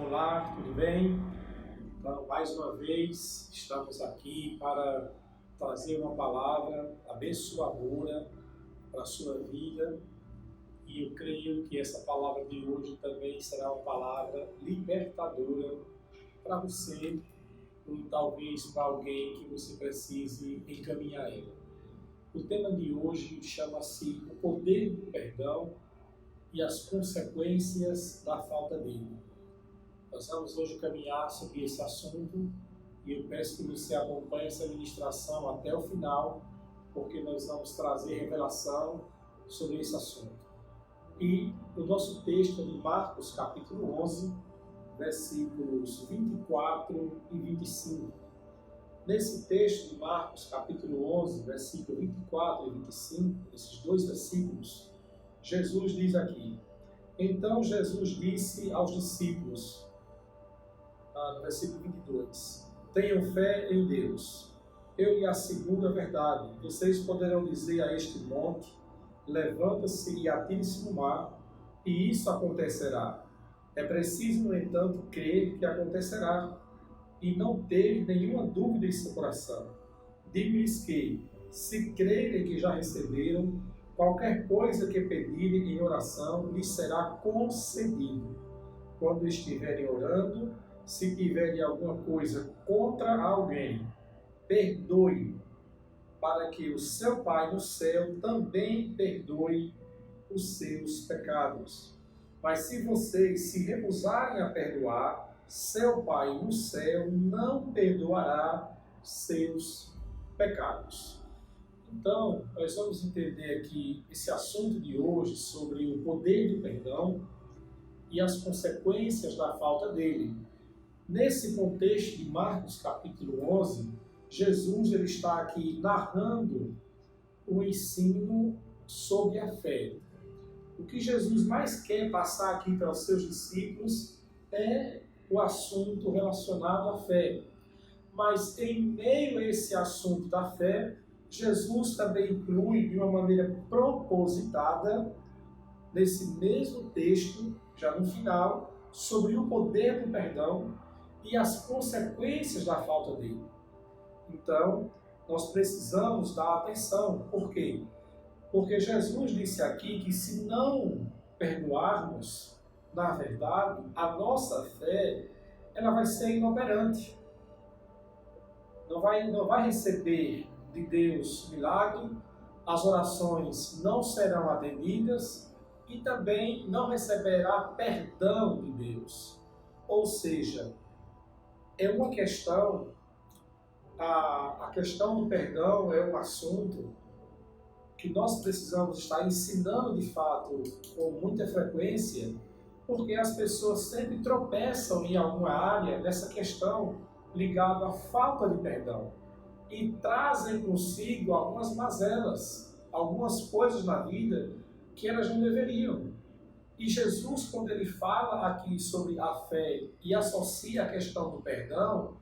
Olá, tudo bem? Então, mais uma vez, estamos aqui para trazer uma palavra abençoadora para a sua vida e eu creio que essa palavra de hoje também será uma palavra libertadora para você ou talvez para alguém que você precise encaminhar ela. O tema de hoje chama-se o poder do perdão e as consequências da falta dele. Nós vamos hoje caminhar sobre esse assunto e eu peço que você acompanhe essa ministração até o final, porque nós vamos trazer revelação sobre esse assunto. E o nosso texto é de Marcos, capítulo 11, versículos 24 e 25. Nesse texto de Marcos, capítulo 11, versículo 24 e 25, esses dois versículos, Jesus diz aqui: Então Jesus disse aos discípulos, no versículo 22, tenham fé em Deus. Eu lhe asseguro a verdade. Vocês poderão dizer a este monte, levanta-se e atire-se no mar, e isso acontecerá. É preciso, no entanto, crer que acontecerá, e não ter nenhuma dúvida em seu coração. Digo-lhes que, se crerem que já receberam, qualquer coisa que pedirem em oração lhes será concedido. Quando estiverem orando, se tiverem alguma coisa contra alguém, perdoe, para que o seu Pai no céu também perdoe os seus pecados. Mas se vocês se recusarem a perdoar, seu Pai no céu não perdoará seus pecados. Então, nós vamos entender aqui esse assunto de hoje sobre o poder do perdão e as consequências da falta dele. Nesse contexto de Marcos capítulo 11, Jesus ele está aqui narrando o ensino sobre a fé. O que Jesus mais quer passar aqui para os seus discípulos é o assunto relacionado à fé. Mas em meio a esse assunto da fé, Jesus também inclui de uma maneira propositada, nesse mesmo texto, já no final, sobre o poder do perdão e as consequências da falta dele. Então, nós precisamos dar atenção. Por quê? Porque Jesus disse aqui que se não perdoarmos, na verdade, a nossa fé ela vai ser inoperante. Não vai receber de Deus milagre, as orações não serão atendidas e também não receberá perdão de Deus. Ou seja, é uma questão, a questão do perdão é um assunto que nós precisamos estar ensinando de fato com muita frequência, porque as pessoas sempre tropeçam em alguma área dessa questão ligada à falta de perdão e trazem consigo algumas mazelas, algumas coisas na vida que elas não deveriam. E Jesus, quando ele fala aqui sobre a fé e associa a questão do perdão,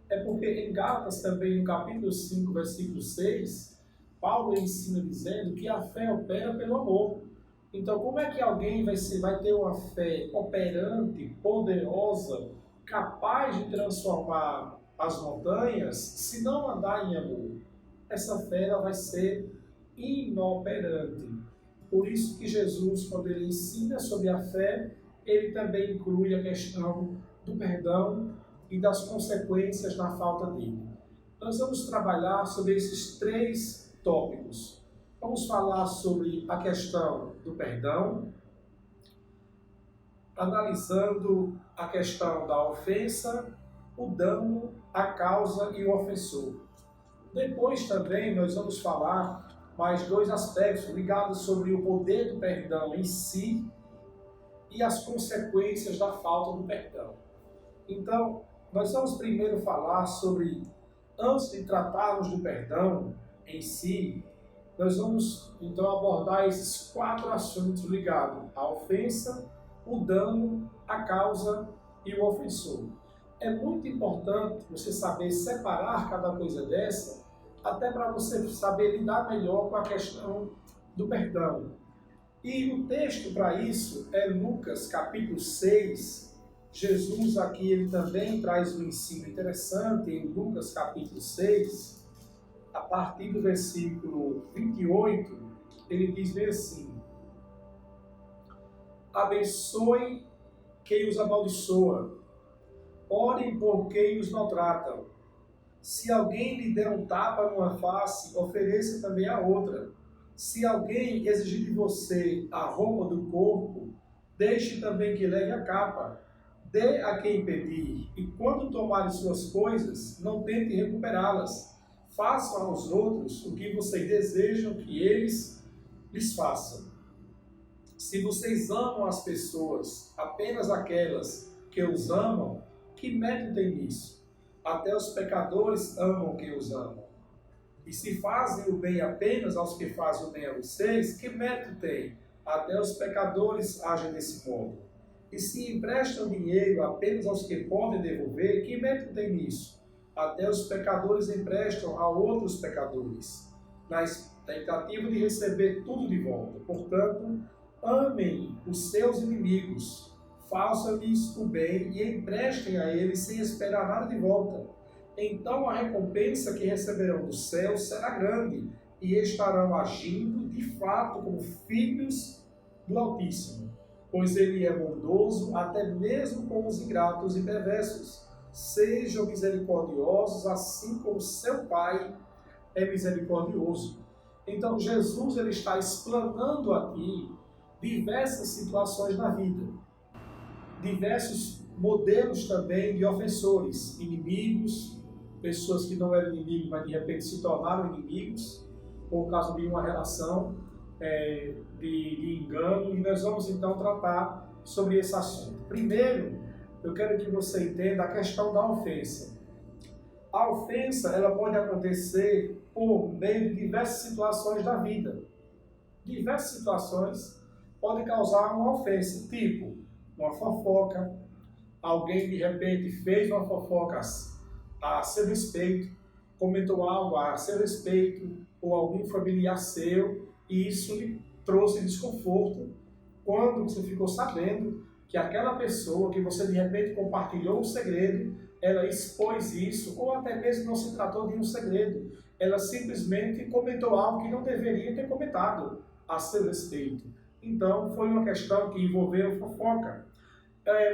é porque em Gálatas também, no capítulo 5, versículo 6, Paulo ensina dizendo que a fé opera pelo amor. Então, como é que alguém vai ter uma fé operante, poderosa, capaz de transformar as montanhas, se não andar em amor? Essa fé ela vai ser inoperante. Por isso que Jesus, quando ele ensina sobre a fé, ele também inclui a questão do perdão e das consequências da falta dele. Nós vamos trabalhar sobre esses três tópicos. Vamos falar sobre a questão do perdão, analisando a questão da ofensa, o dano, a causa e o ofensor. Depois também nós vamos falar mais dois aspectos ligados sobre o poder do perdão em si e as consequências da falta do perdão. Então, nós vamos primeiro falar sobre, antes de tratarmos do perdão em si, nós vamos então abordar esses quatro assuntos ligados à ofensa, o dano, a causa e o ofensor. É muito importante você saber separar cada coisa dessa, até para você saber lidar melhor com a questão do perdão. E o texto para isso é Lucas capítulo 6, Jesus aqui ele também traz um ensino interessante em Lucas capítulo 6, a partir do versículo 28, ele diz bem assim: abençoe quem os amaldiçoa, orem por quem os maltratam. Se alguém lhe der um tapa numa face, ofereça também a outra. Se alguém exigir de você a roupa do corpo, deixe também que leve a capa. Dê a quem pedir, e quando tomarem suas coisas, não tente recuperá-las. Façam aos outros o que vocês desejam que eles lhes façam. Se vocês amam as pessoas, apenas aquelas que os amam, que mérito tem nisso? Até os pecadores amam quem os amam. E se fazem o bem apenas aos que fazem o bem a vocês, que mérito tem? Até os pecadores agem desse modo. E se emprestam dinheiro apenas aos que podem devolver, que mérito tem nisso? Até os pecadores emprestam a outros pecadores, na expectativa de receber tudo de volta. Portanto, amem os seus inimigos, façam-lhes o bem e emprestem a eles sem esperar nada de volta. Então a recompensa que receberão do céu será grande e estarão agindo de fato como filhos do Altíssimo, pois ele é bondoso até mesmo com os ingratos e perversos. Sejam misericordiosos assim como seu Pai é misericordioso. Então Jesus ele está explanando aqui diversas situações na vida, diversos modelos também de ofensores, inimigos, pessoas que não eram inimigos, mas de repente se tornaram inimigos por causa de uma relação de engano, e nós vamos então tratar sobre esse assunto. Primeiro, eu quero que você entenda a questão da ofensa. A ofensa ela pode acontecer por meio de diversas situações da vida. Diversas situações podem causar uma ofensa, tipo uma fofoca, alguém de repente fez uma fofoca a seu respeito, comentou algo a seu respeito, ou algum familiar seu, e isso lhe trouxe desconforto quando você ficou sabendo que aquela pessoa que você de repente compartilhou um segredo, ela expôs isso, ou até mesmo não se tratou de um segredo, ela simplesmente comentou algo que não deveria ter comentado a seu respeito. Então foi uma questão que envolveu fofoca.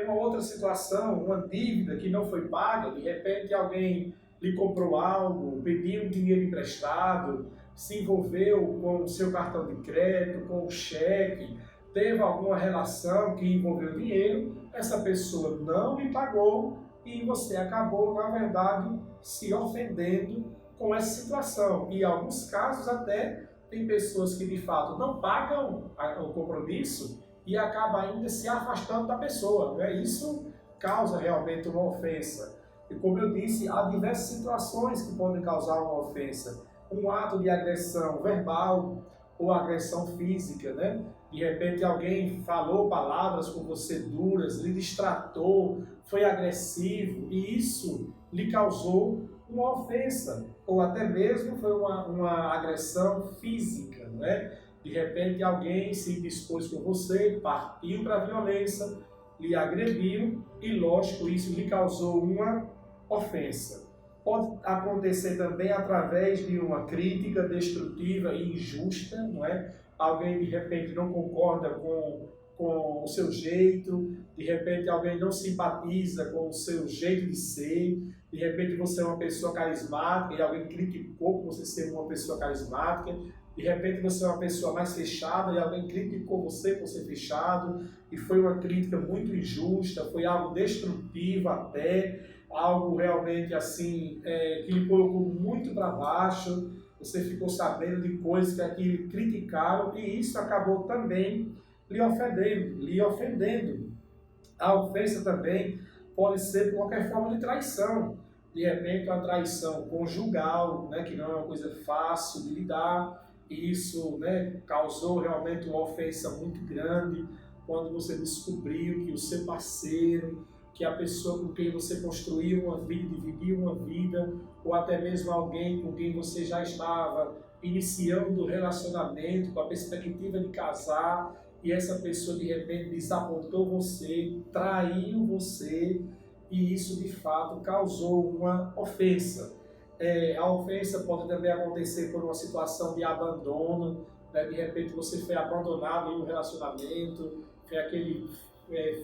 Uma outra situação, uma dívida que não foi paga, de repente alguém lhe comprou algo, pediu um dinheiro emprestado, se envolveu com o seu cartão de crédito, com o cheque, teve alguma relação que envolveu dinheiro, essa pessoa não lhe pagou e você acabou, na verdade, se ofendendo com essa situação. E em alguns casos até tem pessoas que de fato não pagam o compromisso e acaba ainda se afastando da pessoa, né? Isso causa realmente uma ofensa. E como eu disse, há diversas situações que podem causar uma ofensa. Um ato de agressão verbal ou agressão física, né? De repente alguém falou palavras com você duras, lhe distratou, foi agressivo e isso lhe causou uma ofensa. Ou até mesmo foi uma agressão física, né? De repente alguém se dispôs com você, partiu para a violência, lhe agrediu e, lógico, isso lhe causou uma ofensa. Pode acontecer também através de uma crítica destrutiva e injusta, não é? Alguém de repente não concorda com o seu jeito, de repente alguém não simpatiza com o seu jeito de ser, de repente você é uma pessoa carismática e alguém criticou por você ser uma pessoa carismática, de repente você é uma pessoa mais fechada e alguém criticou você por ser fechado, e foi uma crítica muito injusta, foi algo destrutivo até, algo realmente assim, que lhe colocou muito para baixo, você ficou sabendo de coisas que aqui criticaram e isso acabou também lhe ofendendo. A ofensa também pode ser por qualquer forma de traição, de repente uma traição conjugal, né, que não é uma coisa fácil de lidar. Isso, né, causou realmente uma ofensa muito grande quando você descobriu que o seu parceiro, que a pessoa com quem você construiu uma vida, dividiu uma vida, ou até mesmo alguém com quem você já estava iniciando o relacionamento, com a perspectiva de casar, e essa pessoa de repente desapontou você, traiu você, e isso de fato causou uma ofensa. A ofensa pode também acontecer por uma situação de abandono, né? De repente você foi abandonado em um relacionamento, foi aquele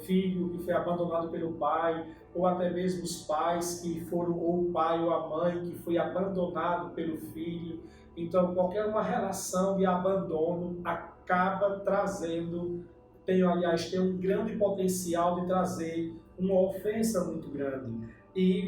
filho que foi abandonado pelo pai, ou até mesmo os pais que foram, ou o pai ou a mãe que foi abandonado pelo filho. Então, qualquer uma relação de abandono acaba trazendo, tem um grande potencial de trazer uma ofensa muito grande,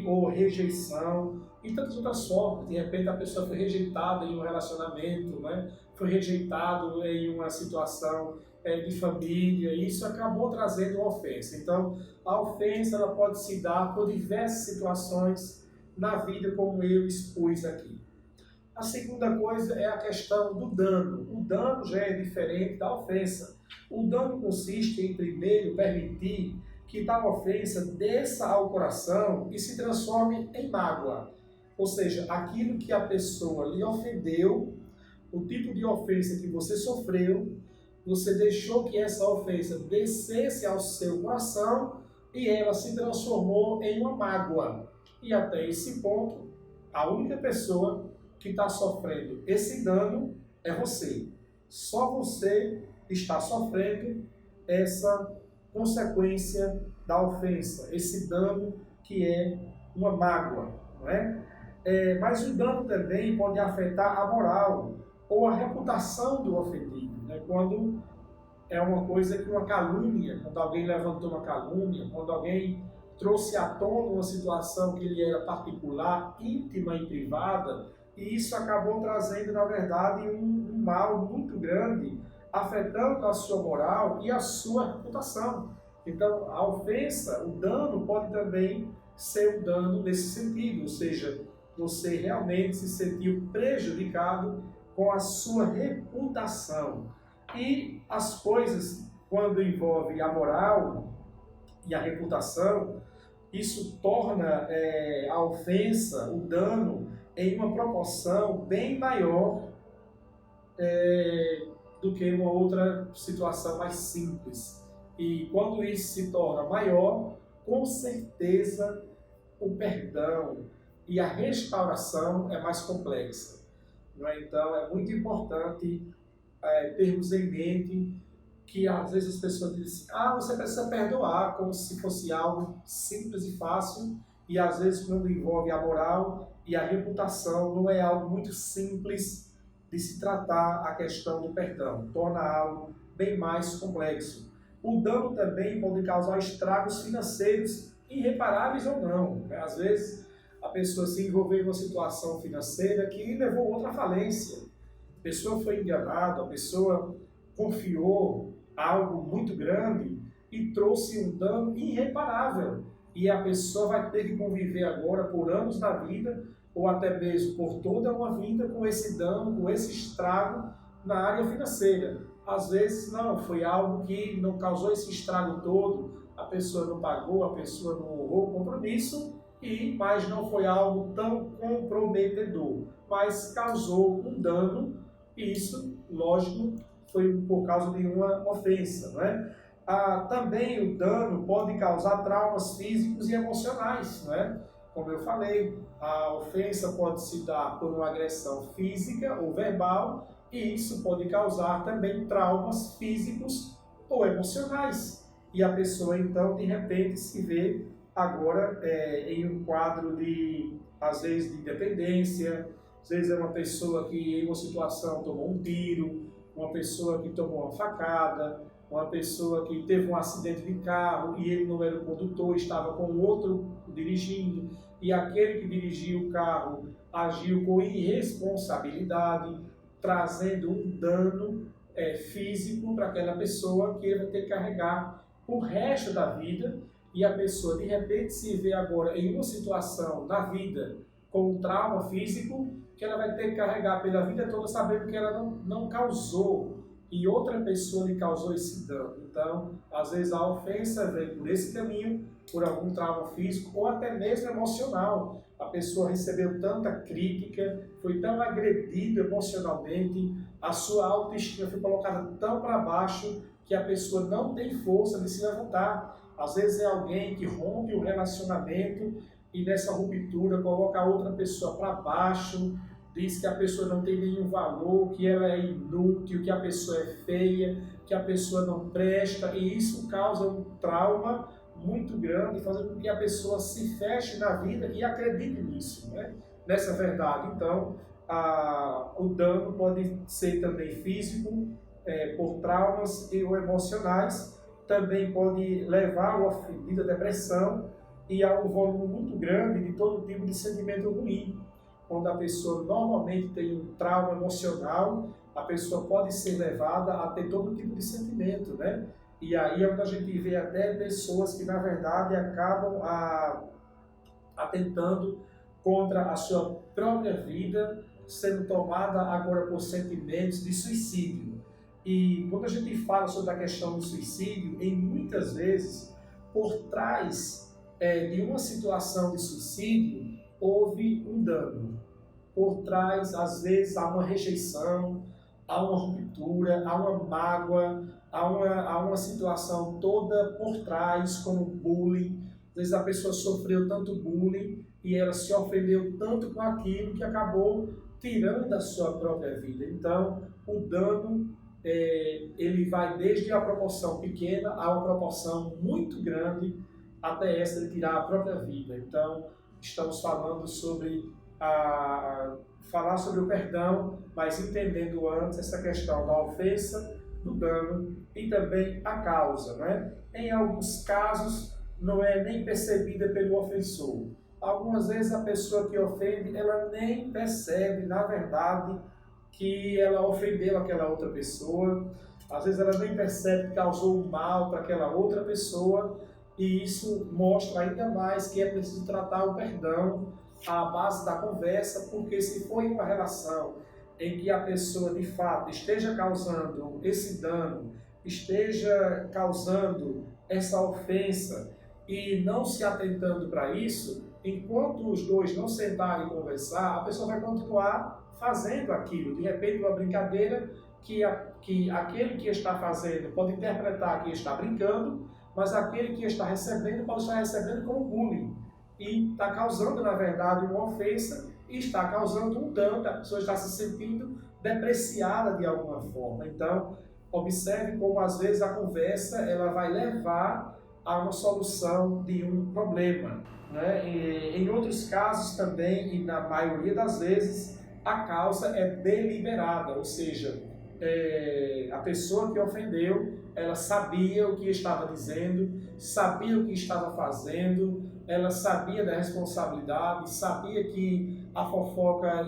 ou rejeição, e tantas outras formas. De repente a pessoa foi rejeitada em um relacionamento, né? Foi rejeitado em uma situação de família, e isso acabou trazendo uma ofensa. Então, a ofensa ela pode se dar por diversas situações na vida, como eu expus aqui. A segunda coisa é a questão do dano. O dano já é diferente da ofensa. O dano consiste em, primeiro, permitir que tal ofensa desça ao coração e se transforme em mágoa. Ou seja, aquilo que a pessoa lhe ofendeu, o tipo de ofensa que você sofreu, você deixou que essa ofensa descesse ao seu coração e ela se transformou em uma mágoa. E até esse ponto, a única pessoa que está sofrendo esse dano é você. Só você está sofrendo essa consequência da ofensa, esse dano que é uma mágoa, não é? Mas o dano também pode afetar a moral ou a reputação do ofendido, né? Quando é uma coisa que uma calúnia, quando alguém levantou uma calúnia, quando alguém trouxe à tona uma situação que lhe era particular, íntima e privada, e isso acabou trazendo, na verdade, um mal muito grande, afetando a sua moral e a sua reputação. Então, a ofensa, o dano pode também ser um dano nesse sentido, ou seja, você realmente se sentiu prejudicado com a sua reputação. E as coisas, quando envolvem a moral e a reputação, isso torna a ofensa, o dano, em uma proporção bem maior do que uma outra situação mais simples. E quando isso se torna maior, com certeza o perdão e a restauração é mais complexa. Não é? Então é muito importante termos em mente que às vezes as pessoas dizem você precisa perdoar, como se fosse algo simples e fácil, e às vezes quando envolve a moral e a reputação não é algo muito simples de se tratar a questão do perdão, torna algo bem mais complexo. O dano também pode causar estragos financeiros irreparáveis ou não. Às vezes a pessoa se envolveu em uma situação financeira que levou a outra falência. A pessoa foi enganada, a pessoa confiou algo muito grande e trouxe um dano irreparável. E a pessoa vai ter que conviver agora por anos da vida, ou até mesmo por toda uma vida, com esse dano, com esse estrago na área financeira. Às vezes não, foi algo que não causou esse estrago todo, a pessoa não pagou, a pessoa não honrou o compromisso, mas não foi algo tão comprometedor, mas causou um dano, e isso, lógico, foi por causa de uma ofensa, não é? Também o dano pode causar traumas físicos e emocionais, não é? Como eu falei, a ofensa pode se dar por uma agressão física ou verbal, e isso pode causar também traumas físicos ou emocionais. E a pessoa, então, de repente, se vê agora em um quadro de, às vezes, de dependência. Às vezes é uma pessoa que, em uma situação, tomou um tiro, uma pessoa que tomou uma facada, uma pessoa que teve um acidente de carro e ele não era o condutor, estava com outro dirigindo, e aquele que dirigia o carro agiu com irresponsabilidade, trazendo um dano físico para aquela pessoa que ele vai ter que carregar o resto da vida. E a pessoa, de repente, se vê agora em uma situação na vida com um trauma físico que ela vai ter que carregar pela vida toda, sabendo que ela não causou e outra pessoa lhe causou esse dano. Então, às vezes a ofensa vem por esse caminho, por algum trauma físico ou até mesmo emocional. A pessoa recebeu tanta crítica, foi tão agredida emocionalmente, a sua autoestima foi colocada tão para baixo que a pessoa não tem força de se levantar. Às vezes é alguém que rompe o relacionamento e nessa ruptura coloca a outra pessoa para baixo, diz que a pessoa não tem nenhum valor, que ela é inútil, que a pessoa é feia, que a pessoa não presta, e isso causa um trauma muito grande, fazendo com que a pessoa se feche na vida e acredite nisso, né? Nessa verdade. Então, o dano pode ser também físico, por traumas ou emocionais, também pode levar o ofendido à depressão e a um volume muito grande de todo tipo de sentimento ruim. Quando a pessoa normalmente tem um trauma emocional, a pessoa pode ser levada a ter todo tipo de sentimento, né? E aí é onde a gente vê até pessoas que, na verdade, acabam atentando contra a sua própria vida, sendo tomada agora por sentimentos de suicídio. E quando a gente fala sobre a questão do suicídio, em muitas vezes, por trás de uma situação de suicídio, houve um dano. Por trás, às vezes, há uma rejeição, há uma ruptura, há uma mágoa, há uma situação toda por trás, como bullying. Às vezes a pessoa sofreu tanto bullying e ela se ofendeu tanto com aquilo que acabou tirando a sua própria vida. Então, o dano ele vai desde a proporção pequena a uma proporção muito grande até essa de tirar a própria vida. Então, estamos falando sobre falar sobre o perdão, mas entendendo antes essa questão da ofensa, do dano e também a causa, né? Em alguns casos, não é nem percebida pelo ofensor. Algumas vezes a pessoa que ofende, ela nem percebe, na verdade, que ela ofendeu aquela outra pessoa. Às vezes ela nem percebe que causou um mal para aquela outra pessoa, e isso mostra ainda mais que é preciso tratar o perdão à base da conversa, porque se foi uma relação em que a pessoa de fato esteja causando esse dano, esteja causando essa ofensa e não se atentando para isso, enquanto os dois não sentarem e conversar, a pessoa vai continuar fazendo aquilo. De repente, uma brincadeira que aquele que está fazendo pode interpretar que está brincando, mas aquele que está recebendo pode estar recebendo como bullying. E está causando, na verdade, uma ofensa e está causando um dano, a pessoa está se sentindo depreciada de alguma forma. Então, observe como, às vezes, a conversa ela vai levar a uma solução de um problema, né? E, em outros casos também, e na maioria das vezes, a causa é deliberada, ou seja, a pessoa que ofendeu, ela sabia o que estava dizendo, sabia o que estava fazendo, ela sabia da responsabilidade, sabia que a fofoca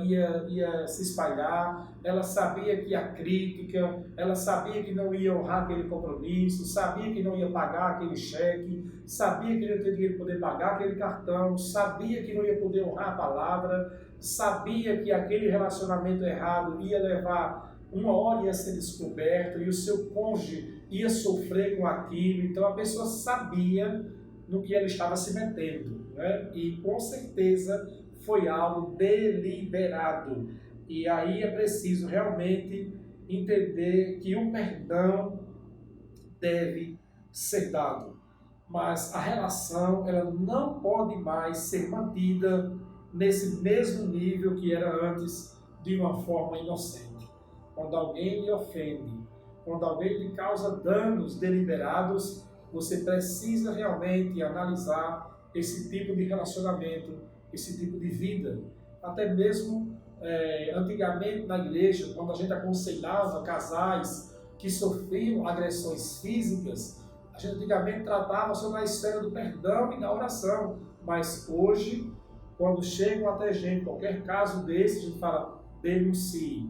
ia se espalhar, ela sabia que a crítica, ela sabia que não ia honrar aquele compromisso, sabia que não ia pagar aquele cheque, sabia que não ia ter dinheiro para poder pagar aquele cartão, sabia que não ia poder honrar a palavra, sabia que aquele relacionamento errado ia levar uma hora, ia ser descoberto e o seu cônjuge ia sofrer com aquilo. Então a pessoa sabia no que ela estava se metendo, né? E com certeza foi algo deliberado. E aí é preciso realmente entender que o perdão deve ser dado, mas a relação ela não pode mais ser mantida nesse mesmo nível que era antes, de uma forma inocente. Quando alguém lhe ofende, quando alguém lhe causa danos deliberados, você precisa realmente analisar esse tipo de relacionamento, esse tipo de vida. Até mesmo antigamente na igreja, quando a gente aconselhava casais que sofriam agressões físicas, a gente antigamente tratava sobre a esfera do perdão e da oração. Mas hoje, quando chegam até gente, qualquer caso desse, a gente fala: denuncie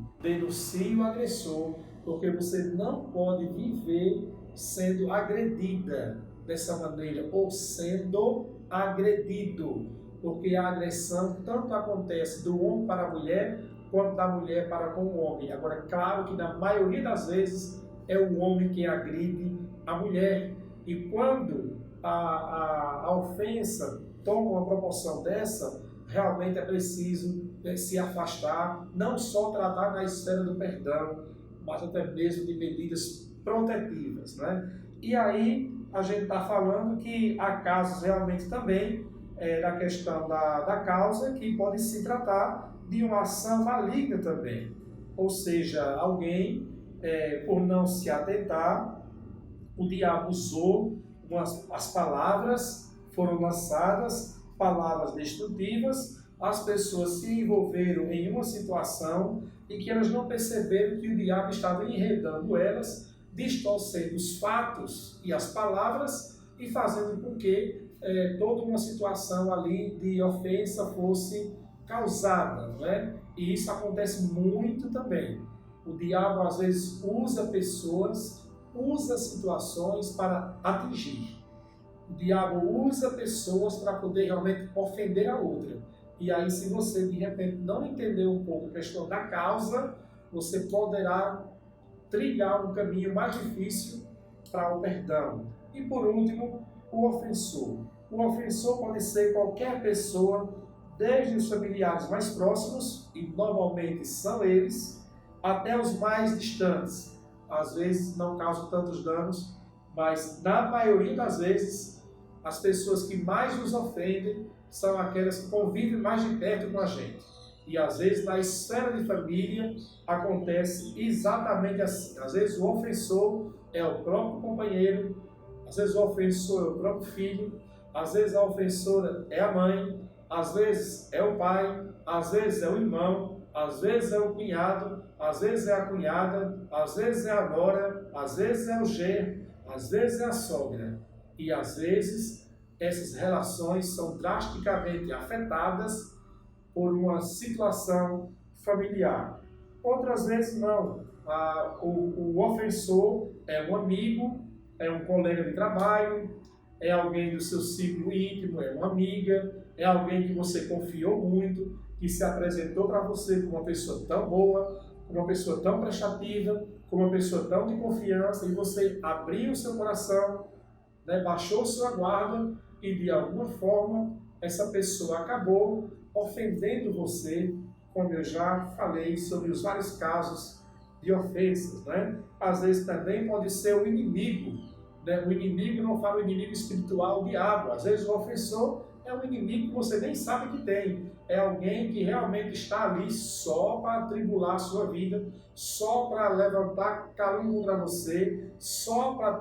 o agressor, porque você não pode viver sendo agredida dessa maneira, ou sendo agredido, porque a agressão tanto acontece do homem para a mulher, quanto da mulher para com o homem. Agora, claro que na maioria das vezes é o homem que agride a mulher, e quando a ofensa toma uma proporção dessa, realmente é preciso se afastar, não só tratar na esfera do perdão, mas até mesmo de medidas protetivas, né? E aí a gente está falando que há casos realmente também da questão da causa que pode se tratar de uma ação maligna também. Ou seja, alguém, por não se atentar, o diabo usou as palavras, foram lançadas, palavras destrutivas, as pessoas se envolveram em uma situação e que elas não perceberam que o diabo estava enredando elas, distorcendo os fatos e as palavras e fazendo com que toda uma situação ali de ofensa fosse causada, não é? E isso acontece muito também. O diabo às vezes usa pessoas, usa situações para atingir. O diabo usa pessoas para poder realmente ofender a outra. E aí, se você de repente não entender um pouco a questão da causa, você poderá trilhar um caminho mais difícil para o perdão. E por último, o ofensor. O ofensor pode ser qualquer pessoa, desde os familiares mais próximos, e normalmente são eles, até os mais distantes. Às vezes não causam tantos danos, mas na maioria das vezes, as pessoas que mais nos ofendem são aquelas que convivem mais de perto com a gente. E às vezes na esfera de família acontece exatamente assim. Às vezes o ofensor é o próprio companheiro, às vezes o ofensor é o próprio filho, às vezes a ofensora é a mãe, às vezes é o pai, às vezes é o irmão, às vezes é o cunhado, às vezes é a cunhada, às vezes é a nora, às vezes é o genro, às vezes é a sogra. E às vezes essas relações são drasticamente afetadas por uma situação familiar. Outras vezes não. O ofensor é um amigo, é um colega de trabalho, é alguém do seu ciclo íntimo, é uma amiga, é alguém que você confiou muito, que se apresentou para você como uma pessoa tão boa, como uma pessoa tão prestativa, como uma pessoa tão de confiança, e você abriu o seu coração, né, baixou sua guarda e de alguma forma essa pessoa acabou ofendendo você, como eu já falei sobre os vários casos de ofensas, né? Às vezes também pode ser o inimigo, né? O inimigo, não fala o inimigo espiritual, o diabo. Às vezes o ofensor é um inimigo que você nem sabe que tem. É alguém que realmente está ali só para atribular a sua vida, só para levantar calúnia contra você, só para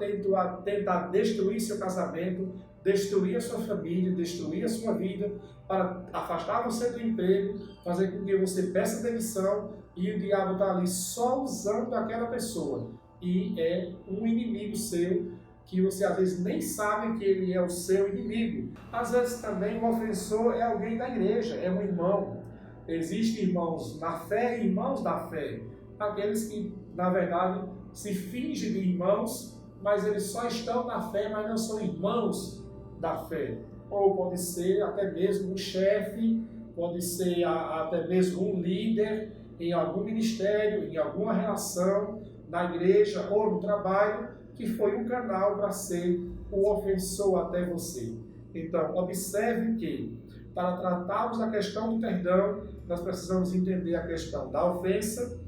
tentar destruir seu casamento, destruir a sua família, destruir a sua vida, para afastar você do emprego, fazer com que você peça demissão, e o diabo está ali só usando aquela pessoa. E é um inimigo seu, que você às vezes nem sabe que ele é o seu inimigo. Às vezes também o ofensor é alguém da igreja, é um irmão. Existem irmãos na fé e irmãos da fé. Aqueles que, na verdade, se fingem de irmãos, mas eles só estão na fé, mas não são irmãos da fé. Ou pode ser até mesmo um chefe, pode ser até mesmo um líder em algum ministério, em alguma relação, na igreja ou no trabalho, que foi um canal para ser o ofensor até você. Então, observe que, para tratarmos da questão do perdão, nós precisamos entender a questão da ofensa,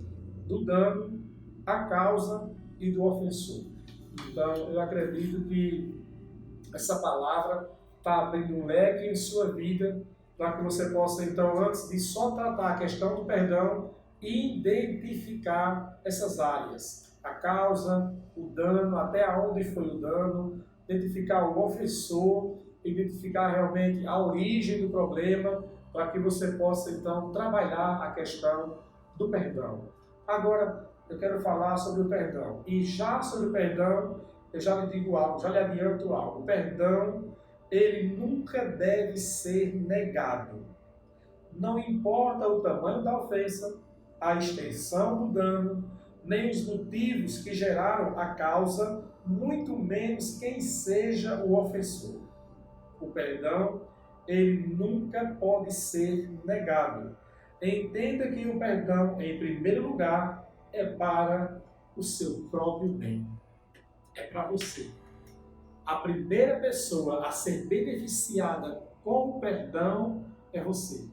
do dano, a causa e do ofensor. Então, eu acredito que essa palavra está abrindo um leque em sua vida, para que você possa, então, antes de só tratar a questão do perdão, identificar essas áreas. A causa, o dano, até onde foi o dano, identificar o ofensor, identificar realmente a origem do problema, para que você possa, então, trabalhar a questão do perdão. Agora, eu quero falar sobre o perdão. E já sobre o perdão, eu já lhe digo algo, já lhe adianto algo. O perdão, ele nunca deve ser negado. Não importa o tamanho da ofensa, a extensão do dano, nem os motivos que geraram a causa, muito menos quem seja o ofensor. O perdão, ele nunca pode ser negado. Entenda que o perdão, em primeiro lugar, é para o seu próprio bem. É para você. A primeira pessoa a ser beneficiada com o perdão é você.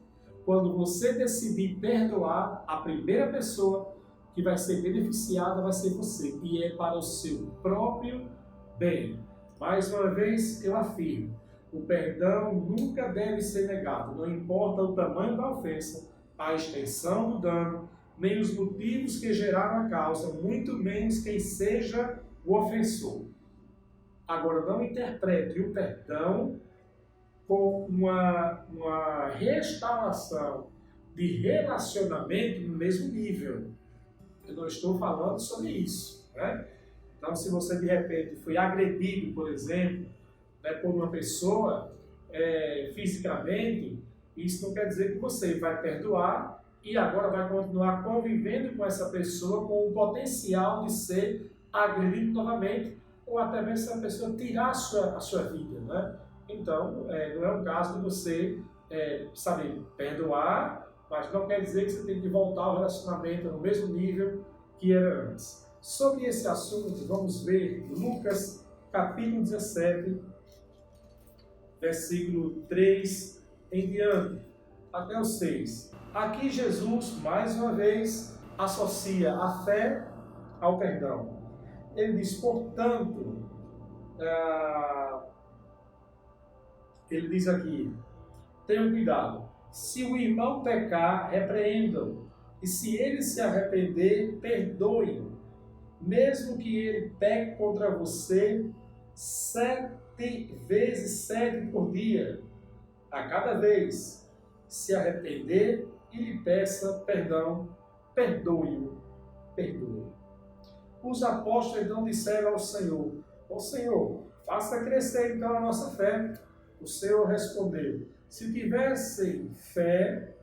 Quando você decidir perdoar, a primeira pessoa que vai ser beneficiada vai ser você, e é para o seu próprio bem. Mais uma vez, eu afirmo, o perdão nunca deve ser negado, não importa o tamanho da ofensa, a extensão do dano, nem os motivos que geraram a causa, muito menos quem seja o ofensor. Agora, não interprete o perdão com uma restauração de relacionamento no mesmo nível. Eu não estou falando sobre isso, né? Então, se você de repente foi agredido, por exemplo, né, por uma pessoa fisicamente, isso não quer dizer que você vai perdoar e agora vai continuar convivendo com essa pessoa com o potencial de ser agredido novamente, ou até mesmo se a pessoa tirar a sua vida, né? Então, não é um caso de você saber perdoar, mas não quer dizer que você tem que voltar ao relacionamento no mesmo nível que era antes. Sobre esse assunto, vamos ver Lucas capítulo 17, versículo 3 em diante, até o 6. Aqui Jesus, mais uma vez, associa a fé ao perdão. Ele diz, portanto, ele diz aqui, tenham cuidado, se o irmão pecar, repreendam, e se ele se arrepender, perdoe-o, mesmo que ele peque contra você 7 vezes 7 por dia, a cada vez se arrepender e lhe peça perdão, perdoe-o, perdoe. Os apóstolos então disseram ao Senhor, ó Senhor, faça crescer então a nossa fé. O Senhor respondeu, se tivessem fé,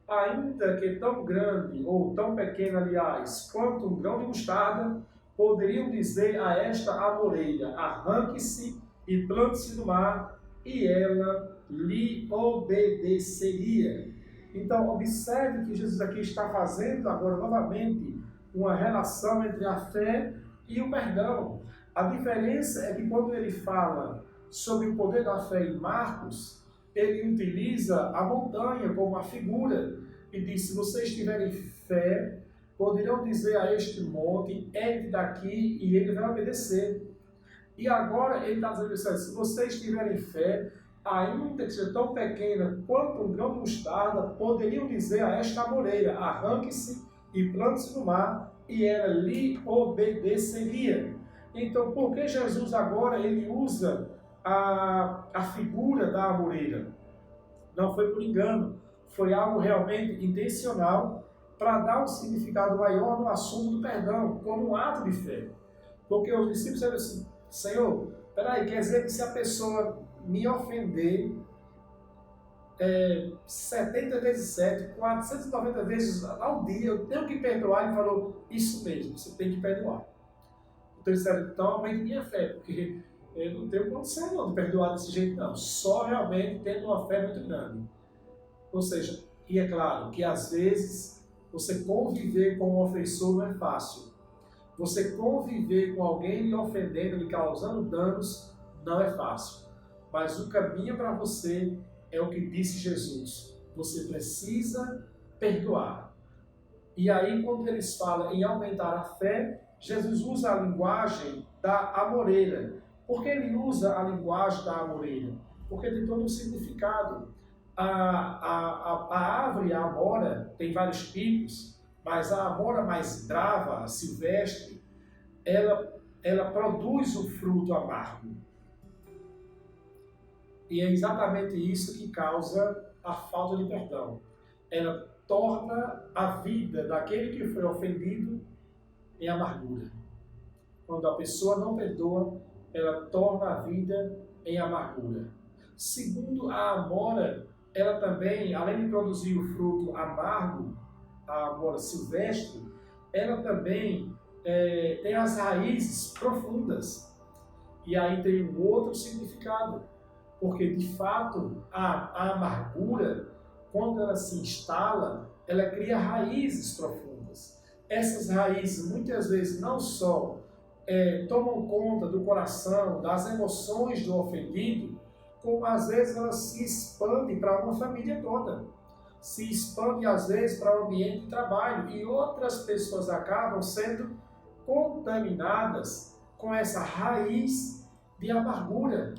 ainda que tão grande ou tão pequena, aliás, quanto um grão de mostarda, poderiam dizer a esta amoreira, arranque-se e plante-se no mar, e ela lhe obedeceria. Então, observe que Jesus aqui está fazendo agora novamente uma relação entre a fé e o perdão. A diferença é que quando ele fala sobre o poder da fé em Marcos, ele utiliza a montanha como uma figura e diz, se vocês tiverem fé, poderão dizer a este monte, ergue daqui, e ele vai obedecer. E agora ele está dizendo isso, se vocês tiverem fé, ainda que seja tão pequena quanto um grão de mostarda, poderiam dizer a esta amoreira, arranque-se e plante-se no mar, e ela lhe obedeceria. Então, por que Jesus agora ele usa a figura da amoreira? Não foi por engano, foi algo realmente intencional para dar um significado maior no assunto do perdão, como um ato de fé. Porque os discípulos disseram assim, Senhor, peraí, quer dizer que se a pessoa me ofender 70 vezes 7, 490 vezes ao dia, eu tenho que perdoar? Ele falou, isso mesmo, você tem que perdoar. Então eles disseram, então aumente minha fé, porque eu não tenho condição não de perdoar desse jeito não, só realmente tendo uma fé muito grande. Ou seja, e é claro que às vezes você conviver com um ofensor não é fácil. Você conviver com alguém lhe ofendendo, lhe causando danos, não é fácil. Mas o caminho para você é o que disse Jesus. Você precisa perdoar. E aí, quando eles falam em aumentar a fé, Jesus usa a linguagem da amoreira. Por que ele usa a linguagem da amoreira? Porque tem todo um significado. A árvore, a amora, tem vários tipos, mas a amora mais brava, silvestre, ela produz o fruto amargo. E é exatamente isso que causa a falta de perdão. Ela torna a vida daquele que foi ofendido em amargura. Quando a pessoa não perdoa, ela torna a vida em amargura. Segundo a amora, ela também, além de produzir o fruto amargo, a amora silvestre, ela também tem as raízes profundas. E aí tem um outro significado, porque de fato a amargura, quando ela se instala, ela cria raízes profundas. Essas raízes muitas vezes não só tomam conta do coração, das emoções do ofendido, como às vezes elas se expandem para uma família toda. se expande às vezes para o ambiente de trabalho e outras pessoas acabam sendo contaminadas com essa raiz de amargura.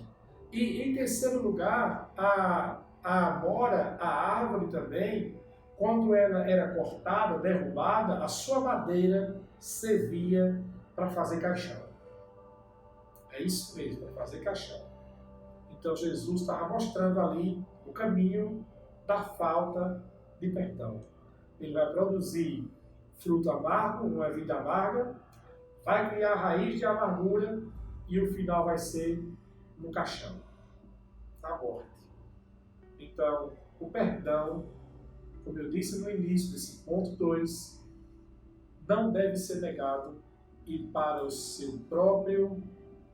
E em terceiro lugar, a amora, a árvore também, quando ela era cortada, derrubada, a sua madeira servia para fazer caixão. É isso mesmo, para fazer caixão. Então Jesus estava mostrando ali o caminho da falta de perdão. Ele vai produzir fruto amargo, uma vida amarga, vai criar raiz de amargura e o final vai ser no caixão, na morte. Então, o perdão, como eu disse no início desse ponto 2, não deve ser negado e para o seu próprio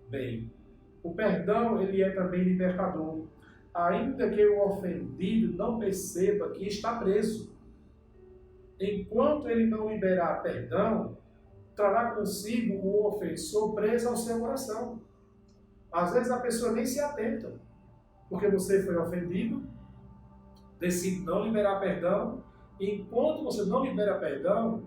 bem. O perdão, ele é também libertador, ainda que o ofendido não perceba que está preso. Enquanto ele não liberar perdão, trará consigo o ofensor preso ao seu coração. Às vezes a pessoa nem se atenta, porque você foi ofendido, decide não liberar perdão, e enquanto você não libera perdão,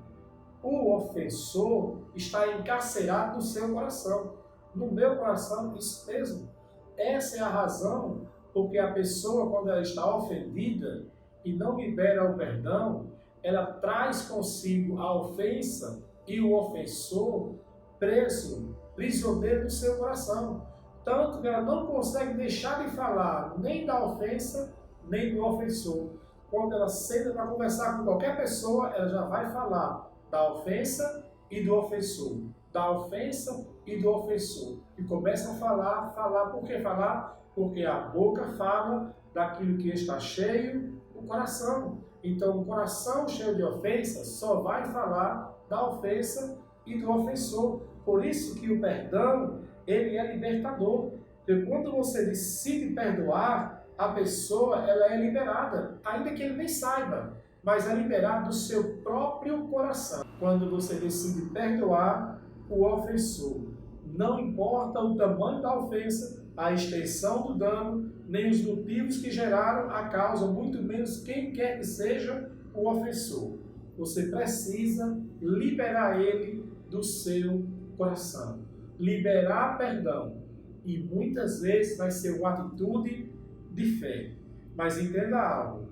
o ofensor está encarcerado no seu coração. No meu coração, isso mesmo. Essa é a razão porque a pessoa, quando ela está ofendida e não libera o perdão, ela traz consigo a ofensa e o ofensor preso, prisioneiro do seu coração. Tanto que ela não consegue deixar de falar nem da ofensa, nem do ofensor. Quando ela senta para conversar com qualquer pessoa, ela já vai falar da ofensa e do ofensor. Da ofensa e do ofensor. E começa a falar. Por que falar? Porque a boca fala daquilo que está cheio do coração. Então, o coração cheio de ofensa só vai falar da ofensa e do ofensor. Por isso que o perdão, ele é libertador. Porque quando você decide perdoar, a pessoa ela é liberada, ainda que ele nem saiba, mas é liberada do seu próprio coração. Quando você decide perdoar o ofensor, não importa o tamanho da ofensa, a extensão do dano, nem os motivos que geraram a causa, muito menos quem quer que seja o ofensor. Você precisa liberar ele do seu coração. Liberar perdão. E muitas vezes vai ser uma atitude de fé. Mas entenda algo.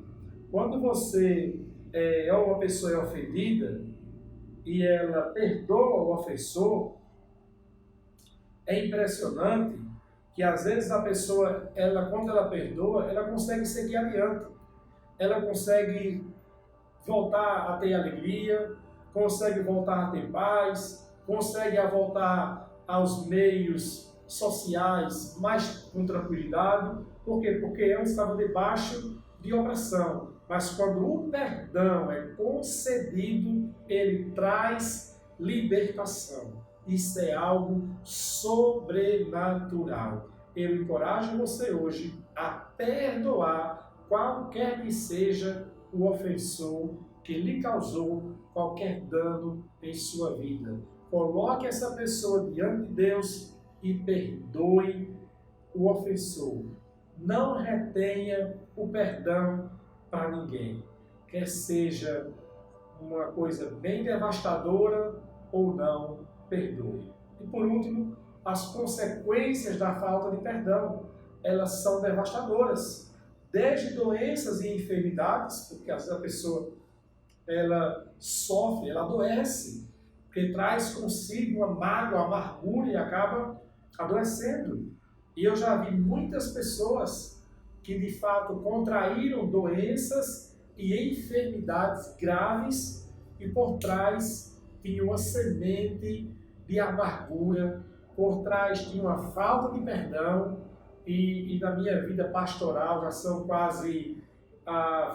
Quando você é uma pessoa ofendida e ela perdoa o ofensor, é impressionante que às vezes a pessoa, quando ela perdoa, ela consegue seguir adiante. Ela consegue voltar a ter alegria, consegue voltar a ter paz, consegue voltar aos meios sociais mais com tranquilidade. Por quê? Porque ela estava debaixo de opressão. Mas quando o perdão é concedido, ele traz libertação. Isso é algo sobrenatural. Eu encorajo você hoje a perdoar qualquer que seja o ofensor que lhe causou qualquer dano em sua vida. Coloque essa pessoa diante de Deus e perdoe o ofensor. Não retenha o perdão para ninguém, quer seja uma coisa bem devastadora ou não, perdoe. E por último, as consequências da falta de perdão, elas são devastadoras, desde doenças e enfermidades, porque às vezes a pessoa ela sofre, ela adoece, porque traz consigo uma mágoa, uma amargura e acaba adoecendo. E eu já vi muitas pessoas que de fato contraíram doenças e enfermidades graves e por trás tinha uma semente de amargura, por trás tinha uma falta de perdão. E na minha vida pastoral, já são quase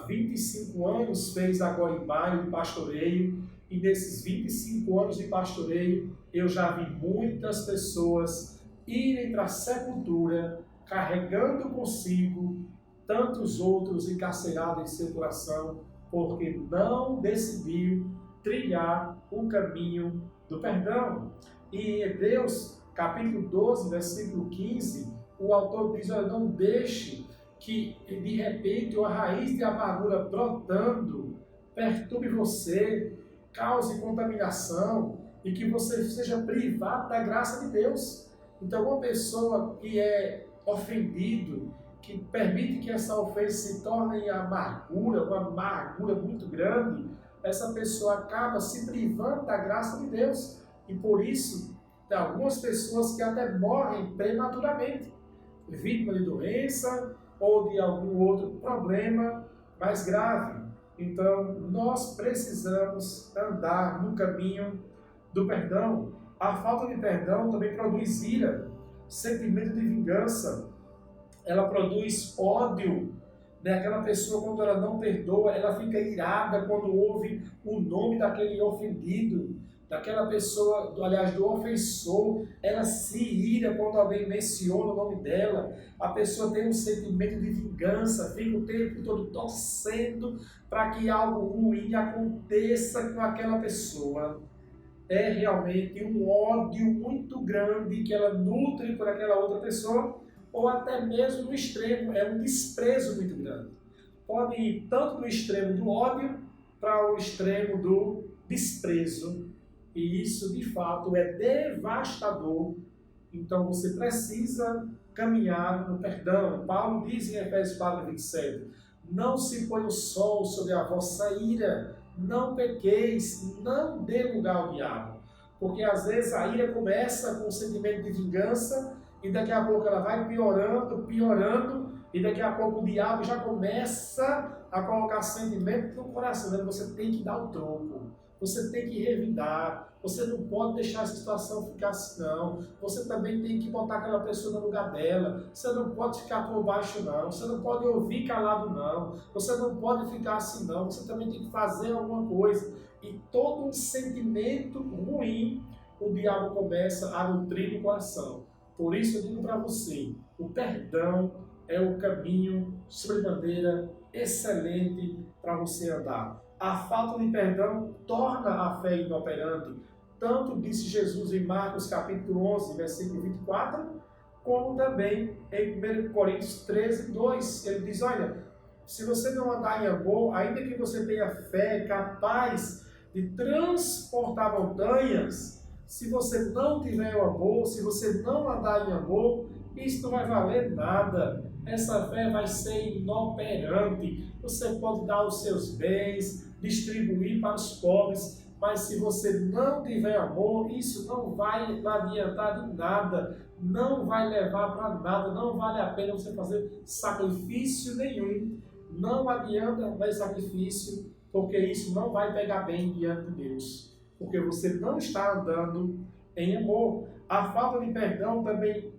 25 anos, fez agora em maio de pastoreio, e nesses 25 anos de pastoreio eu já vi muitas pessoas irem para a sepultura carregando consigo tantos outros encarcerados em seu coração, porque não decidiu trilhar o caminho do perdão. E em Hebreus, capítulo 12, versículo 15, o autor diz: olha, não deixe que de repente uma raiz de amargura brotando perturbe você, cause contaminação e que você seja privado da graça de Deus. Então, uma pessoa que é ofendido, que permite que essa ofensa se torne em amargura, uma amargura muito grande, essa pessoa acaba se privando da graça de Deus. E por isso, tem algumas pessoas que até morrem prematuramente, vítima de doença ou de algum outro problema mais grave. Então, nós precisamos andar no caminho do perdão. A falta de perdão também produz ira, sentimento de vingança, ela produz ódio. Aquela pessoa, quando ela não perdoa, ela fica irada quando ouve o nome daquele ofendido, daquela pessoa, aliás, do ofensor. Ela se ira quando alguém menciona o nome dela. A pessoa tem um sentimento de vingança, fica o tempo todo torcendo para que algo ruim aconteça com aquela pessoa. É realmente um ódio muito grande que ela nutre por aquela outra pessoa, ou até mesmo no extremo, é um desprezo muito grande. Pode ir tanto no extremo do ódio para o extremo do desprezo. E isso, de fato, é devastador. Então, você precisa caminhar no perdão. Paulo diz em Efésios 4:27, não se põe o sol sobre a vossa ira, não pequeis, não dê lugar ao diabo. Porque às vezes a ira começa com um sentimento de vingança e daqui a pouco ela vai piorando, e daqui a pouco o diabo já começa a colocar sentimento no coração. Você tem que dar o troco, você tem que revidar, você não pode deixar essa situação ficar assim não. Você também tem que botar aquela pessoa no lugar dela, você não pode ficar por baixo não, você não pode ouvir calado não, você não pode ficar assim não, você também tem que fazer alguma coisa. E todo um sentimento ruim o diabo começa a nutrir no coração. Por isso eu digo para você, o perdão é o caminho sobremaneira excelente para você andar. A falta de perdão torna a fé inoperante. Tanto disse Jesus em Marcos capítulo 11, versículo 24, como também em 1 Coríntios 13:2. Ele diz, olha, se você não andar em amor, ainda que você tenha fé capaz de transportar montanhas, se você não tiver o amor, se você não andar em amor, isso não vai valer nada. Essa fé vai ser inoperante. Você pode dar os seus bens, distribuir para os pobres, mas se você não tiver amor, isso não vai adiantar de nada, não vai levar para nada, não vale a pena você fazer sacrifício nenhum. Não adianta fazer sacrifício, porque isso não vai pegar bem diante de Deus. Porque você não está andando em amor. A falta de perdão também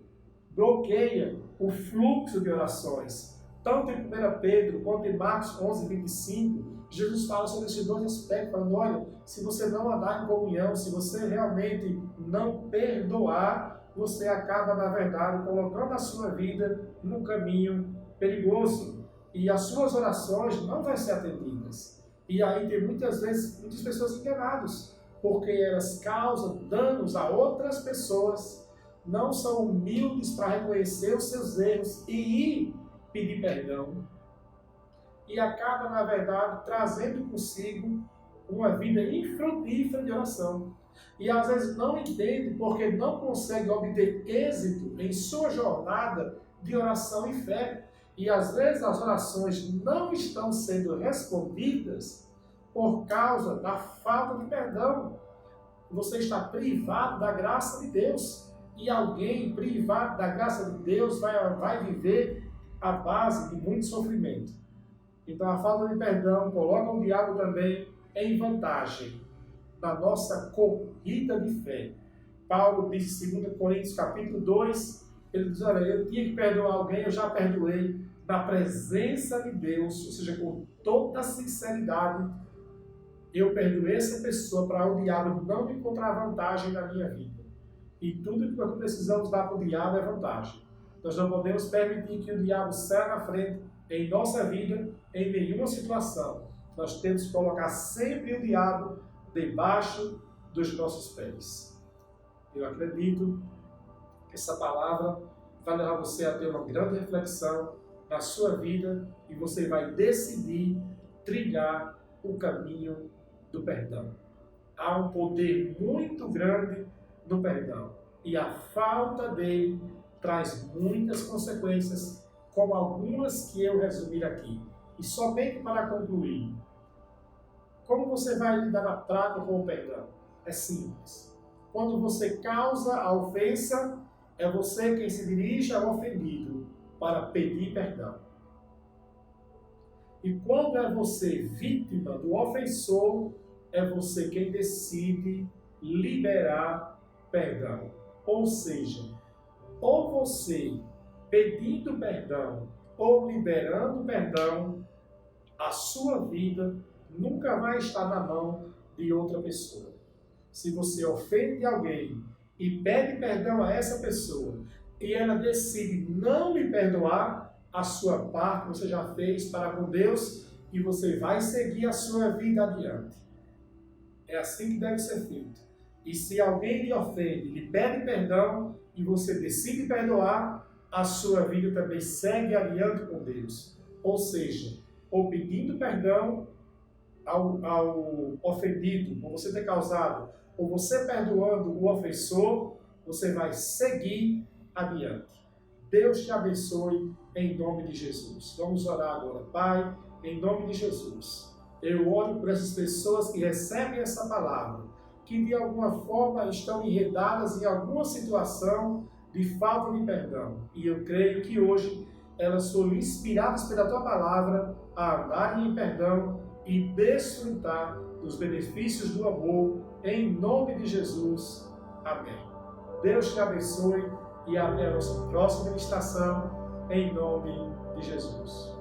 bloqueia o fluxo de orações. Tanto em 1 Pedro quanto em Marcos 11:25, Jesus fala sobre esses dois aspectos, falando, olha, se você não andar em comunhão, se você realmente não perdoar, você acaba, na verdade, colocando a sua vida num caminho perigoso. E as suas orações não vão ser atendidas. E aí tem muitas vezes muitas pessoas enganadas, porque elas causam danos a outras pessoas, não são humildes para reconhecer os seus erros e ir pedir perdão. E acaba, na verdade, trazendo consigo uma vida infrutífera de oração. E às vezes não entende porque não consegue obter êxito em sua jornada de oração e fé. E às vezes as orações não estão sendo respondidas por causa da falta de perdão. Você está privado da graça de Deus. E alguém privado da graça de Deus vai viver à base de muito sofrimento. Então a falta de perdão coloca o diabo também em vantagem na nossa corrida de fé. Paulo diz em 2 Coríntios capítulo 2, ele diz, olha, eu tinha que perdoar alguém, eu já perdoei na presença de Deus, ou seja, com toda sinceridade, eu perdoei essa pessoa para o diabo não encontrar vantagem na minha vida. E tudo que nós precisamos dar para o diabo é vantagem. Nós não podemos permitir que o diabo saia na frente em nossa vida, em nenhuma situação. Nós temos que colocar sempre o diabo debaixo dos nossos pés. Eu acredito que essa palavra vai levar você a ter uma grande reflexão na sua vida e você vai decidir trilhar o caminho do perdão. Há um poder muito grande no perdão e a falta dele traz muitas consequências, como algumas que eu resumi aqui. E somente para concluir, como você vai lidar na prática com o perdão? É simples. Quando você causa a ofensa, é você quem se dirige ao ofendido para pedir perdão. E quando é você vítima do ofensor, é você quem decide liberar perdão. Ou seja, ou você pedindo perdão ou liberando perdão, a sua vida nunca vai estar na mão de outra pessoa. Se você ofende alguém e pede perdão a essa pessoa e ela decide não lhe perdoar, a sua parte você já fez para com Deus e você vai seguir a sua vida adiante. É assim que deve ser feito. E se alguém lhe ofende, lhe pede perdão e você decide perdoar, a sua vida também segue adiante com Deus. Ou seja, ou pedindo perdão ao ofendido, por você ter causado, ou você perdoando o ofensor, você vai seguir adiante. Deus te abençoe em nome de Jesus. Vamos orar agora. Pai, em nome de Jesus, eu oro por essas pessoas que recebem essa palavra, que de alguma forma estão enredadas em alguma situação de falta de perdão. E eu creio que hoje elas foram inspiradas pela tua palavra a andarem em perdão e desfrutar dos benefícios do amor, em nome de Jesus. Amém. Deus te abençoe e até a nossa próxima ministração, em nome de Jesus.